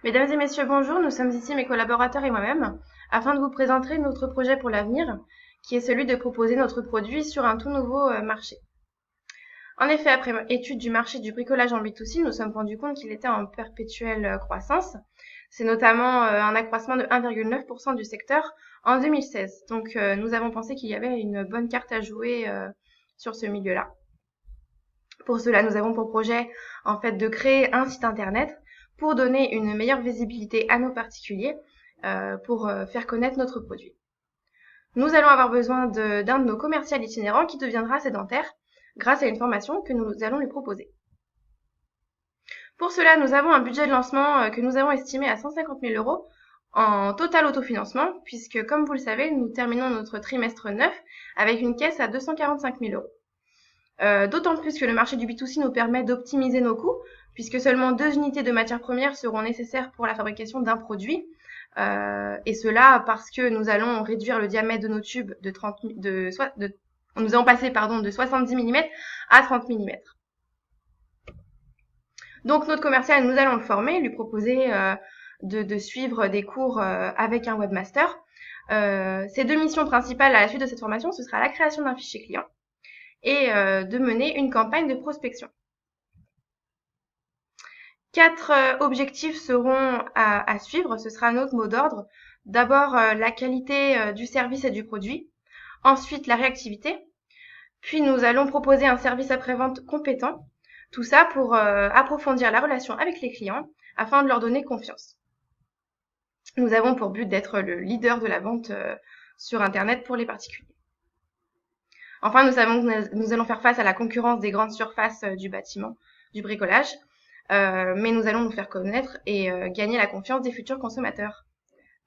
Mesdames et messieurs, bonjour. Nous sommes ici, mes collaborateurs et moi-même, afin de vous présenter notre projet pour l'avenir, qui est celui de proposer notre produit sur un tout nouveau marché. En effet, après étude du marché du bricolage en B2C, nous sommes rendus compte qu'il était en perpétuelle croissance. C'est notamment un accroissement de 1,9% du secteur en 2016. Donc, nous avons pensé qu'il y avait une bonne carte à jouer sur ce milieu-là. Pour cela, nous avons pour projet en fait de créer un site internet pour donner une meilleure visibilité à nos particuliers, pour faire connaître notre produit. Nous allons avoir besoin d'un de nos commerciaux itinérants qui deviendra sédentaire grâce à une formation que nous allons lui proposer. Pour cela, nous avons un budget de lancement que nous avons estimé à 150 000 euros en total autofinancement, puisque comme vous le savez, nous terminons notre trimestre 9 avec une caisse à 245 000 euros. D'autant plus que le marché du B2C nous permet d'optimiser nos coûts, puisque seulement 2 unités de matières premières seront nécessaires pour la fabrication d'un produit, et cela parce que nous allons réduire le diamètre de nos tubes nous allons passer de 70 mm à 30 mm. Donc notre commercial, nous allons le former, lui proposer de suivre des cours avec un webmaster. Ses deux missions principales à la suite de cette formation, ce sera la création d'un fichier client et de mener une campagne de prospection. 4 objectifs seront à suivre, ce sera notre mot d'ordre. D'abord, la qualité du service et du produit. Ensuite, la réactivité. Puis, nous allons proposer un service après-vente compétent. Tout ça pour approfondir la relation avec les clients afin de leur donner confiance. Nous avons pour but d'être le leader de la vente sur Internet pour les particuliers. Enfin, nous savons que nous allons faire face à la concurrence des grandes surfaces du bâtiment, du bricolage, mais nous allons nous faire connaître et gagner la confiance des futurs consommateurs.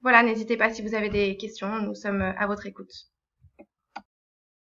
Voilà, n'hésitez pas si vous avez des questions, nous sommes à votre écoute.